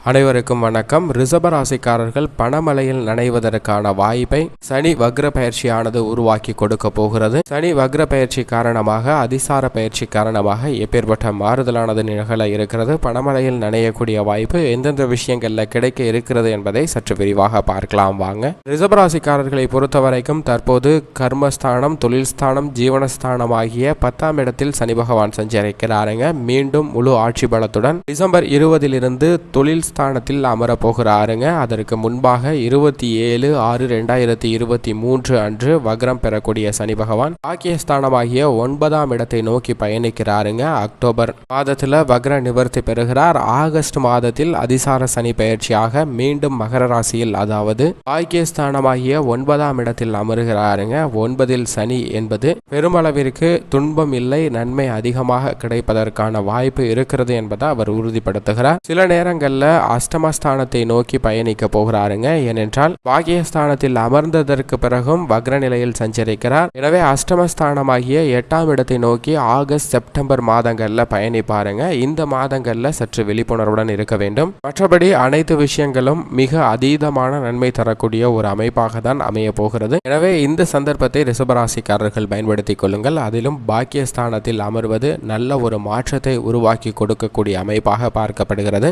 அனைவருக்கும் வணக்கம். ரிஷப ராசிக்காரர்கள் பணமழையில் நனைவதற்கான வாய்ப்பை சனி வக்ர பயிற்சியானது உருவாக்கி கொடுக்க போகிறது. சனி வக்ர பயிற்சி காரணமாக, அதிசார பயிற்சி காரணமாக எப்பேற்பட்ட மாறுதலானது நிகழ இருக்கிறது, பணமழையில் நனையக்கூடிய வாய்ப்பு எந்தெந்த விஷயங்கள்ல கிடைக்க இருக்கிறது என்பதை சற்று விரிவாக பார்க்கலாம் வாங்க. ரிஷப ராசிக்காரர்களை பொறுத்தவரைக்கும் தற்போது கர்மஸ்தானம், தொழில் ஸ்தானம், ஜீவனஸ்தானம் ஆகிய 10ஆம் இடத்தில் சனி பகவான் சஞ்சரிக்கிறாருங்க. மீண்டும் முழு ஆட்சி பலத்துடன் டிசம்பர் 20 தொழில் ஸ்தானத்தில் அமர போகிறாருங்க. அதற்கு முன்பாக 27/6/2023 அன்று வக்ரம் பெறக்கூடிய சனி பகவான் பாக்கியஸ்தானமாகிய 9ஆம் இடத்தை நோக்கி பயணிக்கிறாருங்க. அக்டோபர் மாதத்தில் வக்ர நிவர்த்தி பெறுகிறார். ஆகஸ்ட் மாதத்தில் அதிசார சனி பயிற்சியாக மீண்டும் மகர ராசியில், அதாவது பாக்கியஸ்தானமாகிய 9ஆம் இடத்தில் அமருகிறாருங்க. 9இல் சனி என்பது பெருமளவிற்கு துன்பம் இல்லை, நன்மை அதிகமாக கிடைப்பதற்கான வாய்ப்பு இருக்கிறது என்பதை அவர் உறுதிப்படுத்துகிறார். சில நேரங்களில் அஷ்டமஸ்தானத்தை நோக்கி பயணிக்க போகிறாருங்க. ஏனென்றால் பாக்கியஸ்தானத்தில் அமர்ந்ததற்கு பிறகும் வக்ர நிலையில் சஞ்சரிக்கிறார். எனவே அஷ்டமஸ்தானமாகிய 8ஆம் இடத்தை நோக்கி ஆகஸ்ட் செப்டம்பர் மாதங்கள்ல பயணிப்பாருங்க. இந்த மாதங்கள்ல சற்று விழிப்புணர்வுடன் இருக்க வேண்டும். மற்றபடி அனைத்து விஷயங்களும் மிக அதீதமான நன்மை தரக்கூடிய ஒரு அமைப்பாக தான் அமைய போகிறது. எனவே இந்த சந்தர்ப்பத்தை ரிஷபராசிக்காரர்கள் பயன்படுத்திக் கொள்ளுங்கள். அதிலும் பாக்கியஸ்தானத்தில் அமர்வது நல்ல ஒரு மாற்றத்தை உருவாக்கி கொடுக்கக்கூடிய அமைப்பாக பார்க்கப்படுகிறது.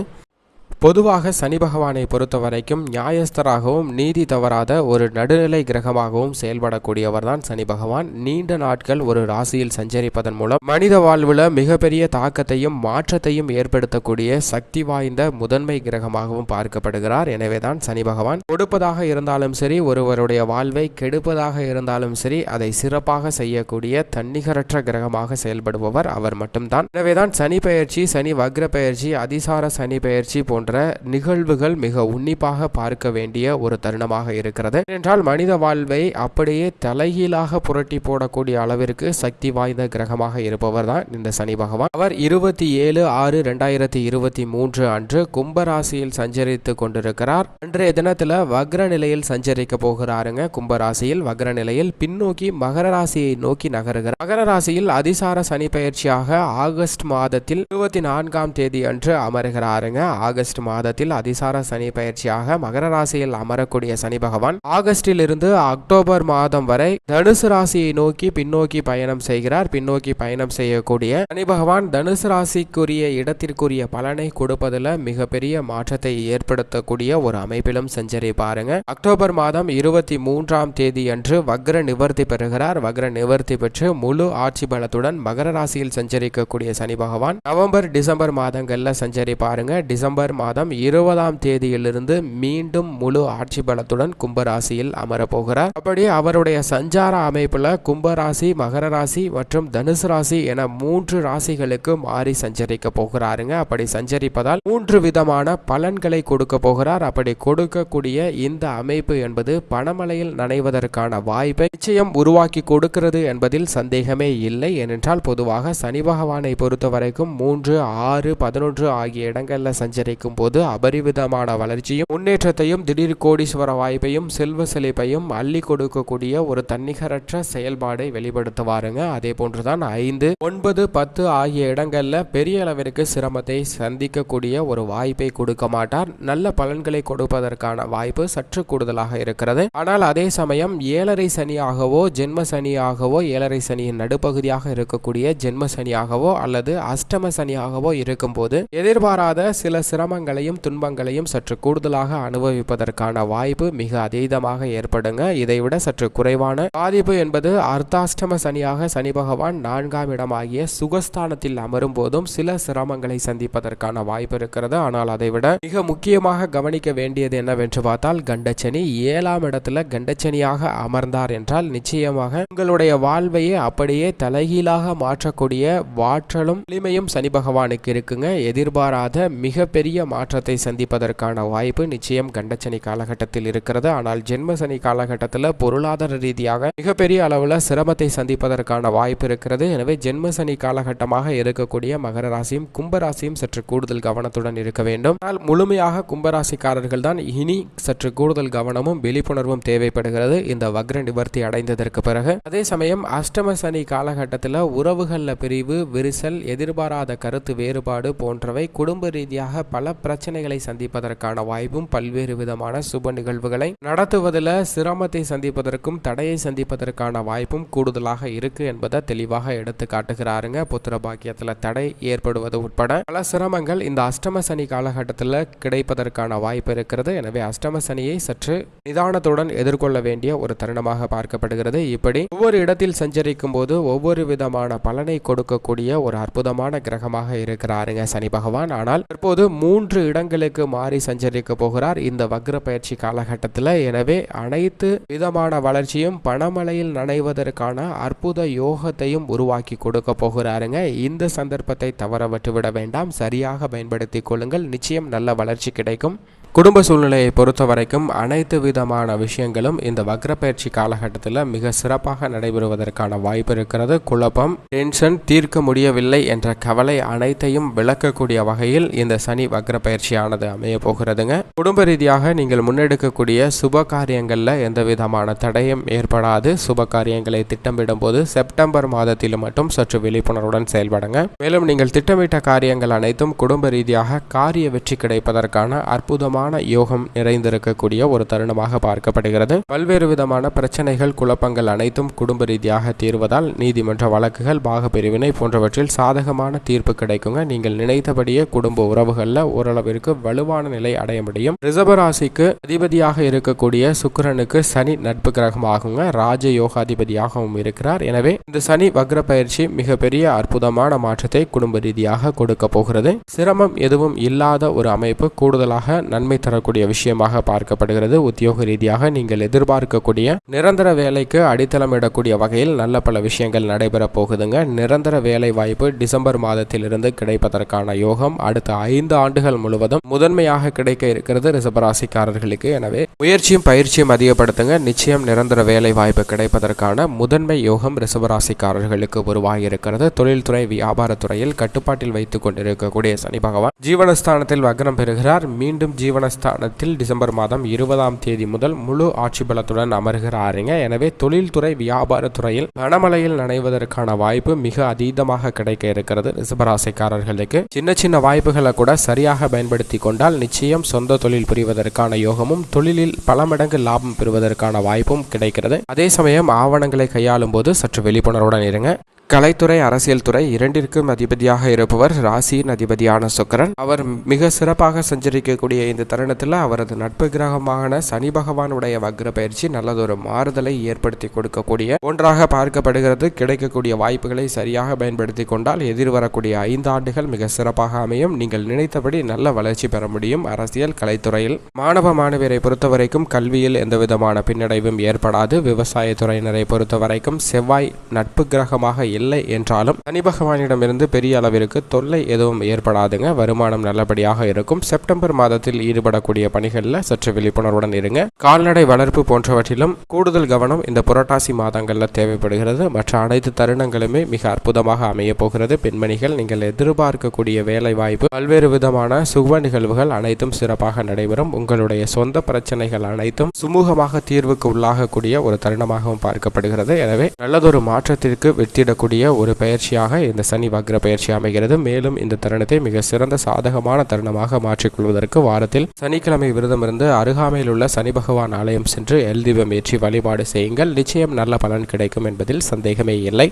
பொதுவாக சனி பகவானை பொறுத்த வரைக்கும் நியாயஸ்தராகவும் நீதி தவறாத ஒரு நடுநிலை கிரகமாகவும் செயல்படக்கூடியவர் தான் சனி பகவான். நீண்ட நாட்கள் ஒரு ராசியில் சஞ்சரிப்பதன் மூலம் மனித வாழ்வில் மிகப்பெரிய தாக்கத்தையும் மாற்றத்தையும் ஏற்படுத்தக்கூடிய சக்தி வாய்ந்த முதன்மை கிரகமாகவும் பார்க்கப்படுகிறார். எனவேதான் சனி பகவான் கொடுப்பதாக இருந்தாலும் சரி, ஒருவருடைய வாழ்வை கெடுப்பதாக இருந்தாலும் சரி, அதை சிறப்பாக செய்யக்கூடிய தன்னிகரற்ற கிரகமாக செயல்படுபவர் அவர் மட்டும்தான். எனவேதான் சனி பயிற்சி, சனி வக்ர பயிற்சி, அதிசார சனி பயிற்சி போன்ற நிகழ்வுகள் மிக உன்னிப்பாக பார்க்க வேண்டிய ஒரு தருணமாக இருக்கிறது. என்றால் மனித வாழ்வை அப்படியே தலைகீழாக புரட்டி போடக்கூடிய அளவிற்கு சக்தி வாய்ந்த கிரகமாக இருப்பவர் தான் இந்த சனி பகவான். அவர் 27/6/2023 அன்று கும்பராசியில் சஞ்சரித்து கொண்டிருக்கிறார். அன்றைய தினத்துல வக்ர நிலையில் சஞ்சரிக்க போகிறாருங்க. கும்பராசியில் வக்ர நிலையில் பின்னோக்கி மகர ராசியை நோக்கி நகருகிறார். மகர ராசியில் அதிசார சனி பயிற்சியாக ஆகஸ்ட் மாதத்தில் 24ஆம் தேதி அன்று அமருகிறாருங்க. ஆகஸ்ட் மாதத்தில் அதிசார சனி பயிற்சியாக மகர ராசியில் அமரக்கூடிய சனி பகவான் ஆகஸ்டில் இருந்து அக்டோபர் மாதம் வரை தனுசு ராசியை நோக்கி பின்னோக்கி பயணம் செய்கிறார். பின்னோக்கி பயணம் செய்யக்கூடிய சனி பகவான் தனுசு ராசிக்குரிய இடத்திற்குரிய பலனை கொடுப்பதில் மிகப்பெரிய மாற்றத்தை ஏற்படுத்தக்கூடிய ஒரு அமைப்பிலும் சஞ்சரிப்பாருங்க. அக்டோபர் மாதம் 23ஆம் தேதி அன்று வக்ர நிவர்த்தி பெறுகிறார். வக்ர நிவர்த்தி பெற்று முழு ஆட்சி பலத்துடன் மகர ராசியில் சஞ்சரிக்கக்கூடிய சனி பகவான் நவம்பர் டிசம்பர் மாதங்கள்ல சஞ்சரிப்பாருங்க. டிசம்பர் மாதம் 20ஆம் தேதியிலிருந்து மீண்டும் முழு ஆட்சி பலத்துடன் கும்பராசியில் அமரப்போகிறார். அப்படி அவருடைய சஞ்சார அமைப்புல கும்பராசி, மகர ராசி மற்றும் தனுசு ராசி என 3 ராசிகளுக்கு மாறி சஞ்சரிக்க போகிறாருங்க. அப்படி சஞ்சரிப்பதால் 3 விதமான பலன்களை கொடுக்க போகிறார். அப்படி கொடுக்கக்கூடிய இந்த அமைப்பு என்பது பணமழையில் நனைவதற்கான வாய்ப்பை நிச்சயம் உருவாக்கி கொடுக்கிறது என்பதில் சந்தேகமே இல்லை. ஏனென்றால் பொதுவாக சனி பகவானை பொறுத்த வரைக்கும் 3, 6, 11 ஆகிய இடங்கள்ல சஞ்சரிக்கும் போது அபரிவிதமான வளர்ச்சியும் முன்னேற்றத்தையும், திடீர் கோடீஸ்வர வாய்ப்பையும், செல்வ செழிப்பையும் அள்ளி கொடுக்கக்கூடிய ஒரு தன்னிகரற்ற செயல்பாடை வெளிப்படுத்துவாருங்க. அதே போன்றுதான் 5, 9, 10 ஆகிய இடங்கள்ல பெரிய அளவிற்கு சிரமத்தை சந்திக்கக்கூடிய ஒரு வாய்ப்பை கொடுக்க மாட்டார். நல்ல பலன்களை கொடுப்பதற்கான வாய்ப்பு சற்று கூடுதலாக இருக்கிறது. ஆனால் அதே சமயம் 7.5 சனியாகவோ, ஜென்ம சனியாகவோ, 7.5 சனியின் நடுப்பகுதியாக இருக்கக்கூடிய ஜென்ம சனியாகவோ அல்லது அஷ்டம சனியாகவோ இருக்கும் போது எதிர்பாராத சில சிரமங்களையும் துன்பங்களையும் சற்று கூடுதலாக அனுபவிப்பதற்கான வாய்ப்பு மிக அதீதமாக ஏற்படுங்க. இதைவிட சற்று குறைவான பாதிப்பு என்பது அர்த்தாஷ்டம சனியாக சனி பகவான் 4ஆம் இடமாகிய சுகஸ்தானத்தில் அமரும் போதும் சில சிரமங்களை சந்திப்பதற்கான வாய்ப்பு இருக்கிறது. ஆனால் அதைவிட மிக முக்கியமாக கவனிக்க வேண்டியது என்னவென்று பார்த்தால், கண்டச்சனி 7ஆம் இடத்துல கண்டச்சனியாக அமர்ந்தார் என்றால் நிச்சயமாக உங்களுடைய வாழ்வையே அப்படியே தலைகீழாக மாற்றக்கூடிய வாற்றலும் வலிமையும் சனி பகவானுக்கு இருக்குங்க. எதிர்பாராத மிகப்பெரிய மாற்றத்தை சந்திப்பதற்கான வாய்ப்பு நிச்சயம் கண்டச்சனி காலகட்டத்தில் இருக்கிறது. ஆனால் ஜென்ம சனி காலகட்டத்தில் பொருளாதார ரீதியாக மிகப்பெரிய அளவில் சிரமத்தை சந்திப்பதற்கான வாய்ப்பு இருக்கிறது. எனவே ஜென்ம சனி காலகட்டமாக இருக்கக்கூடிய மகர ராசியும் கும்பராசியும் சற்று கூடுதல் கவனத்துடன் இருக்க வேண்டும். ஆனால் முழுமையாக கும்பராசிக்காரர்கள் தான் இனி சற்று கூடுதல் கவனமும் விழிப்புணர்வும் தேவைப்படுகிறது இந்த வக்ர நிவர்த்தி அடைந்ததற்கு பிறகு. அதே சமயம் அஷ்டம சனி காலகட்டத்தில் உறவுகளில் பிரிவு, விரிசல், எதிர்பாராத கருத்து வேறுபாடு போன்றவை குடும்ப ரீதியாக பல பிரச்சனைகளை சந்திப்பதற்கான வாய்ப்பும், பல்வேறு விதமான சுப நிகழ்வுகளை நடத்துவதில் சிரமத்தை சந்திப்பதற்கும் தடையை சந்திப்பதற்கான வாய்ப்பும் கூடுதலாக இருக்கு என்பதை தெளிவாக எடுத்து காட்டுகிறாருங்க. புத்திர பாக்கியத்தில் தடை ஏற்படுவது உட்பட பல சிரமங்கள் இந்த அஷ்டம சனி காலகட்டத்தில் கிடைப்பதற்கான வாய்ப்பு இருக்கிறது. எனவே அஷ்டம சனியை சற்று நிதானத்துடன் எதிர்கொள்ள வேண்டிய ஒரு தருணமாக பார்க்கப்படுகிறது. இப்படி ஒவ்வொரு இடத்தில் சஞ்சரிக்கும் போது ஒவ்வொரு விதமான பலனை கொடுக்கக்கூடிய ஒரு அற்புதமான கிரகமாக இருக்கிறாருங்க சனி பகவான். ஆனால் தற்போது 3 இடங்களுக்கு மாறி சஞ்சரிக்க போகிறார் இந்த வக்ர பயிற்சி காலகட்டத்தில். எனவே அனைத்து விதமான வளர்ச்சியும் பணமழையில் நனைவதற்கான அற்புத யோகத்தையும் உருவாக்கி கொடுக்க போகிறாருங்க. இந்த சந்தர்ப்பத்தை தவற விட்டுவிட வேண்டாம், சரியாக பயன்படுத்திக் கொள்ளுங்கள். நிச்சயம் நல்ல வளர்ச்சி கிடைக்கும். குடும்ப சூழ்நிலையை பொறுத்த வரைக்கும் அனைத்து விதமான விஷயங்களும் இந்த வக்ர பயிற்சி காலகட்டத்தில் மிக சிறப்பாக நடைபெறுவதற்கான வாய்ப்பு இருக்கிறது. குழப்பம், டென்ஷன், தீர்க்க முடியவில்லை என்ற கவலை அனைத்தையும் விளக்கக்கூடிய வகையில் இந்த சனி வக்ர பயிற்சியானது அமைய போகிறதுங்க. குடும்ப ரீதியாக நீங்கள் முன்னெடுக்கக்கூடிய சுப காரியங்களில் எந்த விதமான தடையும் ஏற்படாது. சுப காரியங்களை திட்டமிடும் போது செப்டம்பர் மாதத்தில் மட்டும் சற்று விழிப்புணர்வுடன் செயல்படுங்க. மேலும் நீங்கள் திட்டமிட்ட காரியங்கள் அனைத்தும் குடும்ப ரீதியாக காரிய வெற்றி கிடைப்பதற்கான அற்புதமான யோகம் நிறைந்திருக்கக்கூடிய ஒரு தருணமாக பார்க்கப்படுகிறது. பல்வேறு விதமான பிரச்சனைகள், குழப்பங்கள் அனைத்தும் குடும்ப ரீதியாக தீர்வதால் நீதிமன்ற வழக்குகள், பாக பிரிவினை போன்றவற்றில் சாதகமான தீர்ப்பு கிடைக்குங்க. நீங்கள் நினைத்தபடியே குடும்ப உறவுகளில் ஓரளவிற்கு வலுவான நிலை அடைய முடியும். ரிஷபராசிக்கு அதிபதியாக இருக்கக்கூடிய சுக்கிரனுக்கு சனி நட்பு கிரகமாகுங்க. ராஜ யோகாதிபதியாகவும் இருக்கிறார். எனவே இந்த சனி வக்ர பயிற்சி மிகப்பெரிய அற்புதமான மாற்றத்தை குடும்ப ரீதியாக கொடுக்க போகிறது. சிரமம் எதுவும் இல்லாத ஒரு அமைப்பு, கூடுதலாக நன்மை தரக்கூடிய விஷயமாக பார்க்கப்படுகிறது. உத்தியோக ரீதியாக நீங்கள் எதிர்பார்க்கக்கூடிய நிரந்தர வேலைக்கு அடித்தளமிடக்கூடிய வகையில் நல்ல பல விஷயங்கள் நடைபெற போகுதுங்க. நிரந்தர வேலை வாய்ப்பு டிசம்பர் மாதத்திலிருந்து கிடைப்பதற்கான யோகம் அடுத்த 5 ஆண்டுகள் முழுவதும் முதன்மையாக கிடைக்க இருக்கிறது ரிஷபராசிக்காரர்களுக்கு. எனவே முயற்சியும் பயிற்சியும் அதிகப்படுத்துங்க. நிச்சயம் நிரந்தர வேலை வாய்ப்பு கிடைப்பதற்கான முதன்மை யோகம் ரிஷபராசிக்காரர்களுக்கு உருவாகி இருக்கிறது. தொழில்துறை, வியாபாரத்துறையில் கட்டுப்பாட்டில் வைத்துக் கொண்டிருக்கக்கூடிய சனி பகவான் ஜீவனஸ்தானத்தில் வக்ரம் பெறுகிறார். மீண்டும் ஜீவனஸ்தானத்தில் டிசம்பர் மாதம் 20ஆம் தேதி முதல் முழு ஆட்சி பலத்துடன் அமர்கிறாருங்க. எனவே தொழில்துறை, வியாபாரத்துறையில் பணமழையில் நனைவதற்கான வாய்ப்பு மிக அதீதமாக கிடைக்க இருக்கிறது ரிஷபராசிக்காரர்களுக்கு. சின்ன சின்ன வாய்ப்புகளை கூட சரியாக பயன்படுத்தி கொண்டால் நிச்சயம் சொந்த தொழில் புரிவதற்கான யோகமும், தொழிலில் பல மடங்கு லாபம் பெறுவதற்கான வாய்ப்பும் கிடைக்கிறது. அதே சமயம் ஆவணங்களை கையாளும் போது சற்று விழிப்புணர்வுடன் இருங்க. கலைத்துறை, அரசியல் துறை இரண்டிற்கும் அதிபதியாக இருப்பவர் ராசியின் அதிபதியான சுக்கிரன். அவர் மிக சிறப்பாக சஞ்சரிக்கக்கூடிய இந்த தருணத்தில் அவரது நட்பு கிரகமான சனி பகவானுடைய வக்ர பயிற்சி நல்லதொரு மாறுதலை ஏற்படுத்தி கொடுக்கக்கூடிய ஒன்றாக பார்க்கப்படுகிறது. கிடைக்கக்கூடிய வாய்ப்புகளை சரியாக பயன்படுத்தி கொண்டால் எதிர்வரக்கூடிய 5 ஆண்டுகள் மிக சிறப்பாக அமையும். நீங்கள் நினைத்தபடி நல்ல வளர்ச்சி பெற முடியும். அரசியல், கலைத்துறையில் மாணவ மாணவியரை பொறுத்தவரைக்கும் கல்வியில் எந்தவிதமான பின்னடைவும் ஏற்படாது. விவசாயத்துறையினரை பொறுத்தவரைக்கும் செவ்வாய் நட்பு கிரகமாக இல்லை என்றாலும் சனி பகவானிடமிருந்து பெரிய அளவிற்கு தொல்லை எதுவும் ஏற்படாதுங்க. வருமானம் நல்லபடியாக இருக்கும். செப்டம்பர் மாதத்தில் ஈடுபடக்கூடிய பணிகளில் சற்று விழிப்புணர்வுடன் இருங்க. கால்நடை வளர்ப்பு போன்றவற்றிலும் கூடுதல் கவனம் இந்த புரட்டாசி மாதங்களில் தேவைப்படுகிறது. மற்ற அனைத்து தருணங்களுமே மிக அற்புதமாக அமைய போகிறது. பெண்மணிகள், நீங்கள் எதிர்பார்க்கக்கூடிய வேலை வாய்ப்பு, பல்வேறு விதமான சுப நிகழ்வுகள் அனைத்தும் சிறப்பாக நடைபெறும். உங்களுடைய சொந்த பிரச்சனைகள் அனைத்தும் சுமூகமாக தீர்வுக்கு உள்ளாகக்கூடிய ஒரு தருணமாகவும் பார்க்கப்படுகிறது. எனவே நல்லதொரு மாற்றத்திற்கு வித்திடக்கூடிய ஒரு பயிற்சியாக இந்த சனி வக்ர பயிற்சி அமைகிறது. மேலும் இந்த தருணத்தை மிக சிறந்த சாதகமான தருணமாக மாற்றிக்கொள்வதற்கு வாரத்தில் சனிக்கிழமை விரதம் இருந்து அருகாமையில் உள்ள சனி பகவான் ஆலயம் சென்று எல் தீபம் ஏற்றி வழிபாடு செய்யுங்கள். நிச்சயம் நல்ல பலன் கிடைக்கும் என்பதில் சந்தேகமே இல்லை.